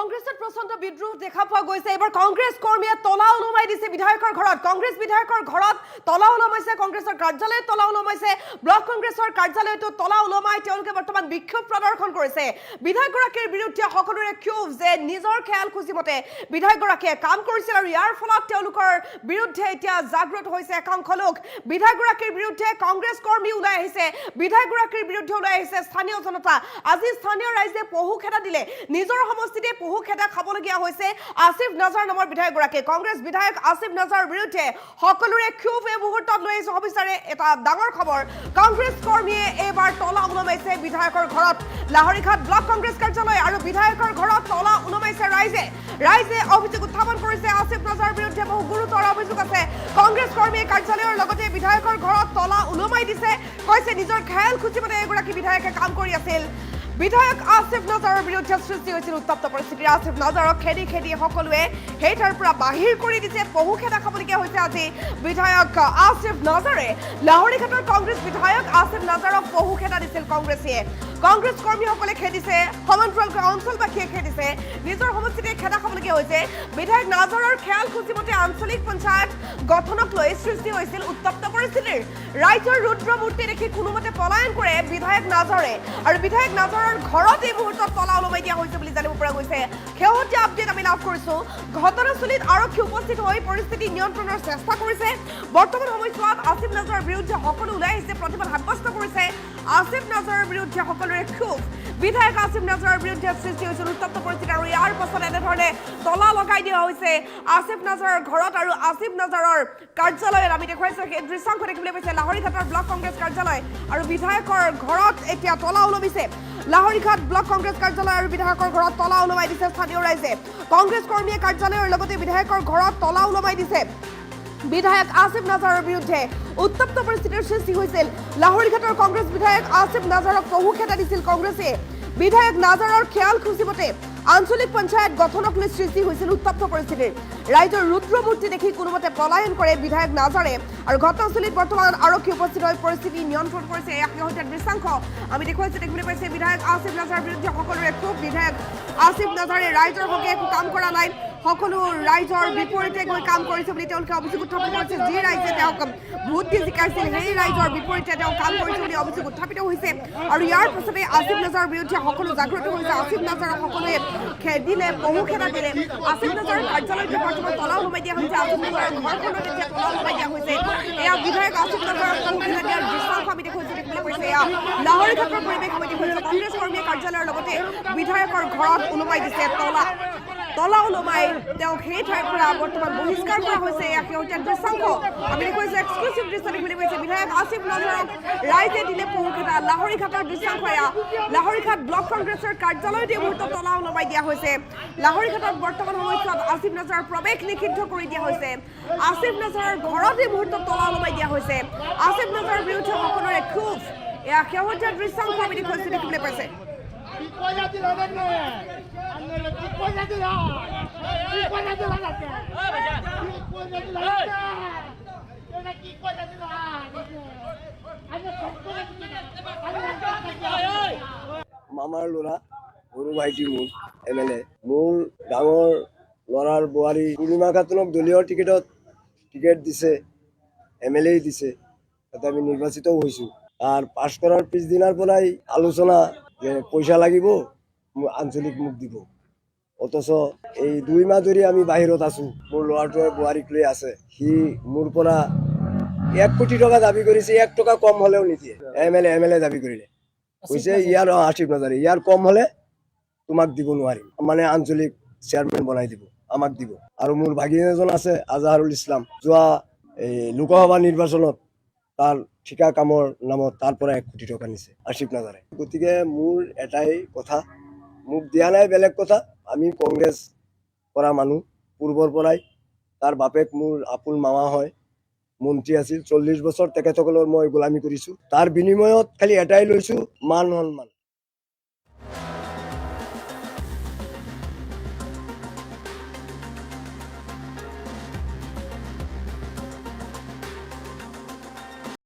কংগ্ৰেছত প্ৰচণ্ড বিদ্ৰোহ দেখা পোৱা গৈছে। এবাৰ কংগ্ৰেছ কৰ্মীয়ে তলা ওলমাই দিছে বিধায়কৰ ঘৰত। কংগ্ৰেছ বিধায়কৰ ঘৰত তলা ওলমাইছে, কংগ্ৰেছৰ কাৰ্যালয়ত তলা ওলমাইছে, ব্লক কংগ্ৰেছৰ কাৰ্যালয়তো তলা ওলমাই তেওঁলোকে বৰ্তমান বিক্ষোভ প্ৰদৰ্শন কৰিছে। বিধায়কগৰাকীৰ বিৰুদ্ধে সকলোৰে ক্ষোভ যে নিজৰ খেয়াল খুচিমতে বিধায়কগৰাকীয়ে কাম কৰিছিল আৰু ইয়াৰ ফলত তেওঁলোকৰ বিৰুদ্ধে এতিয়া জাগ্ৰত হৈছে একাংশ লোক। বিধায়কগৰাকীৰ বিৰুদ্ধে কংগ্ৰেছ কৰ্মী ওলাই আহিছে, বিধায়কগৰাকীৰ বিৰুদ্ধে ওলাই আহিছে স্থানীয় জনতা। আজি স্থানীয় ৰাইজে পহু খেদা দিলে, নিজৰ সমষ্টিতে পহু খেদা খাবলগীয়া হৈছে আসিফ নাজাৰ নামৰ বিধায়কগৰাকী। কংগ্ৰেছ বিধায়ক আসিফ নাজাৰৰ বিৰুদ্ধে সকলোৰে ক্ষোভ এই মুহূৰ্তত লৈ আহিছে সবিচাৰে এটা ডাঙৰ খবৰ। কংগ্ৰেছ কৰ্মীয়ে এইবাৰ তলা ওলমাইছে বিধায়কৰ ঘৰত। লাহৰীঘাট ব্লক কংগ্ৰেছ কাৰ্যালয় আৰু বিধায়কৰ ঘৰত তলা ওলমাইছে ৰাইজে। ৰাইজে অভিযোগ উত্থাপন কৰিছে আসিফ নাজাৰৰ বিৰুদ্ধে বহু গুৰুতৰ অভিযোগ আছে। কংগ্ৰেছ কৰ্মীয়ে কাৰ্যালয়ৰ লগতে বিধায়কৰ ঘৰত তলা ওলমাই দিছে, কৈছে নিজৰ খেয়াল খুচিমতে এগৰাকী বিধায়কে কাম কৰি আছিল। বিধায়ক আসিফ নাজাৰৰ বিৰুদ্ধে সৃষ্টি হৈছিল উত্তপ্ত পৰিস্থিতি। আসিফ নাজাৰক খেদি খেদি সকলোৱে সেই ঠাইৰ পৰা বাহিৰ কৰি দিছে, পহু খেদা খাবলগীয়া হৈছে আজি বিধায়ক আসিফ নাজাৰে। লাহৰীঘাটৰ কংগ্ৰেছ বিধায়ক আসিফ নাজাৰক পহু খেদা দিছিল কংগ্ৰেছীয়ে। কংগ্ৰেছ কৰ্মীসকলে খেদিছে, সমান্তৰালকৈ অঞ্চলবাসীয়ে খেদিছে, নিজৰ সমষ্টিতে খেদা খাবলগীয়া হৈছে। বিধায়ক নাজাৰৰ খেয়াল খুচিমতে আঞ্চলিক পঞ্চায়ত গঠনক লৈ সৃষ্টি হৈছিল উত্তপ্ত পৰিস্থিতিৰ। ৰাইজৰ ৰুদ্ৰ মূৰ্তি দেখি কোনোমতে পলায়ন কৰে বিধায়ক নাজাৰে আৰু বিধায়ক নাজাৰৰ ঘৰত এই মুহূৰ্তত তলা ওলমাই দিয়া হৈছে বুলি জানিব পৰা গৈছে। শেহতীয়া আপডেট আমি লাভ কৰিছো। ঘটনাস্থলীত আৰক্ষী উপস্থিত হৈ পৰিস্থিতি নিয়ন্ত্ৰণৰ চেষ্টা কৰিছে। বৰ্তমান সময়ছোৱাত আসিফ নাজাৰৰ বিৰুদ্ধে সকলো ওলাই আহিছে, প্ৰতিবাদ সাব্যস্ত কৰিছে। আসিফ নাজাৰৰ বিৰুদ্ধে সকলোৰে ক্ষোভ। বিধায়ক আসিফ নাজাৰৰ বিৰুদ্ধে সৃষ্টি হৈছিল উত্তপ্ত পৰিস্থিতি আৰু ইয়াৰ পাছত এনেধৰণে তলা লগাই দিয়া হৈছে আসিফ নাজাৰৰ ঘৰত আৰু আসিফ নাজাৰৰ কাৰ্যালয়ত। আমি দেখুৱাইছো সেই দৃশ্যাংশ দেখিবলৈ পাইছে লাহৰীঘাটৰ ব্লক কংগ্ৰেছ কাৰ্যালয় আৰু বিধায়কৰ ঘৰত এতিয়া তলা ওলমিছে। লাহৰীঘাট ব্লক কংগ্ৰেছ কাৰ্যালয় আৰু বিধায়কৰ ঘৰত তলা ওলমাই দিছে স্থানীয় ৰাইজে। কংগ্ৰেছ কৰ্মীয়ে কাৰ্যালয়ৰ লগতে বিধায়কৰ ঘৰত তলা ওলমাই দিছে। বিধায়ক আসিফ নাজাৰৰ বিৰুদ্ধে উত্তপ্ত পৰিস্থিতিৰ সৃষ্টি হৈছিল। লাহৰীঘাটৰ কংগ্ৰেছ বিধায়ক আসিফ নাজাৰক পহু খেদা দিছিল কংগ্ৰেছে। বিধায়ক নাজাৰৰ খেয়াল খুচিমতে আঞ্চলিক পঞ্চায়ত গঠনক লৈ সৃষ্টি হৈছিল উত্তপ্ত পৰিস্থিতিৰ। ৰাইজৰ ৰুদ্ৰ মূৰ্তি দেখি কোনোমতে পলায়ন কৰে বিধায়ক নাজাৰে আৰু ঘটনাস্থলীত বৰ্তমান আৰক্ষী উপস্থিত হৈ পৰিস্থিতি নিয়ন্ত্ৰণ কৰিছে। এয়া শেহতীয়া দৃশ্যাংশ আমি দেখুৱাইছো, দেখিবলৈ পাইছে বিধায়ক আসিফ নাজাৰৰ বিৰুদ্ধে সকলোৰে ক্ষোভ। বিধায়ক আসিফ নাজাৰে ৰাইজৰ হকে একো কাম কৰা নাই, সকলো ৰাইজৰ বিপৰীতে গৈ কাম কৰিছে বুলি তেওঁলোকে অভিযোগ উত্থাপন কৰিছে। যি ৰাইজে তেওঁক ভোট দি জিকাইছিল সেই ৰাইজৰ বিপৰীতে তেওঁ কাম কৰিছে বুলি অভিযোগ উত্থাপিত হৈছে আৰু ইয়াৰ পাছতে আসিফ নাজাৰৰ বিৰুদ্ধে সকলো জাগ্ৰত হৈছে। আসিফ নাজাৰক সকলোৱে খেদিলে, পহু খেদা দিলে। আসিফ নাজাৰৰ কাৰ্যালয়ত বৰ্তমান তলা ওলমাই দিয়া হৈছে, আসিফ নাজাৰৰ ঘৰখনত এতিয়া তলা ওলমাই দিয়া হৈছে। এয়া বিধায়ক আসিফ নাজাৰক পহু খেদা দিয়াৰ দৃশ্যাংশ আমি দেখুৱাইছো, দেখিবলৈ পাইছে। এয়া লাহৰীঘাটৰ পৰিৱেশ আমি দেখুৱাইছো। কংগ্ৰেছ কৰ্মীয়ে কাৰ্যালয়ৰ লগতে বিধায়কৰ ঘৰত ওলমাই দিছে তলা ওলমাই তেওঁক সেই ঠাইৰ পৰা বৰ্তমান বহিষ্কাৰ কৰা হৈছে। এয়া শেহতীয়া দৃশ্যাংশ আমি দেখুৱাইছো, এক্সক্লুচিভ দৃশ্য দেখিবলৈ পাইছে। বিধায়ক আসিফ নাজাৰক ৰাইজে দিলে পহু খেদা। লাহৰীঘাটৰ দৃশ্যাংশ এয়া। লাহৰীঘাট ব্লক কংগ্ৰেছৰ কাৰ্যালয়ত এই মুহূৰ্তত তলা ওলমাই দিয়া হৈছে। লাহৰীঘাটত বৰ্তমান সময়ছোৱাত আসিফ নাজাৰৰ প্ৰৱেশ নিষিদ্ধ কৰি দিয়া হৈছে। আসিফ নাজাৰৰ ঘৰত এই মুহূৰ্তত তলা ওলমাই দিয়া হৈছে। আসিফ নাজাৰৰ বিৰুদ্ধে সকলোৰে ক্ষোভ। এয়া শেহতীয়া দৃশ্যাংশ আমি দেখুৱাইছো, দেখিবলৈ পাইছে। মামাৰ ল'ৰা সৰু ভাইটি মোৰ MLA, মোৰ ডাঙৰ ল'ৰাৰ বোৱাৰী পূৰ্ণিমা খাতুনক দলীয় টিকেট দিছে, MLA দিছে, তাতে আমি নিৰ্বাচিতও হৈছোঁ। তাৰ পাছ কৰাৰ পিছদিনাৰ পৰাই আলোচনা যে পইচা লাগিব, আঞ্চলিক মোক দিব। অথচ এই 2 মাহ ধৰি আমি বাহিৰত আছোঁ। মোৰ ল'ৰাটোৱে বোৱাৰীক লৈ আছে, সি মোৰ পৰা 1 কোটি টকা দাবী কৰিছে, 1 টকা কম হ'লেও নিদিয়ে। MLA দাবী কৰিলে কৈছে ইয়াৰ আসিফ নাজাৰে ইয়াৰ কম হ'লে তোমাক দিব নোৱাৰিম, মানে আঞ্চলিক চেয়াৰমেন বনাই দিব, আমাক দিব। আৰু মোৰ ভাগিন এজন আছে আজহাৰুল ইছলাম, যোৱা এই লোকসভা নিৰ্বাচনত তাৰ ঠিকা কামৰ নামত তাৰ পৰা 1 কোটি টকা নিছে আসিফ নাজাৰে। গতিকে মোৰ এটাই কথা, মোক দিয়া নাই বেলেগ কথা। আমি কংগ্ৰেছ কৰা মানুহ পূৰ্বৰ পৰাই। তাৰ বাপেক মোৰ আপুল মামা হয়, মন্ত্ৰী আছিল, 40 বছৰ তেখেতসকলৰ মই গোলামী কৰিছোঁ। তাৰ বিনিময়ত খালি এটাই লৈছোঁ, মান সন্মান।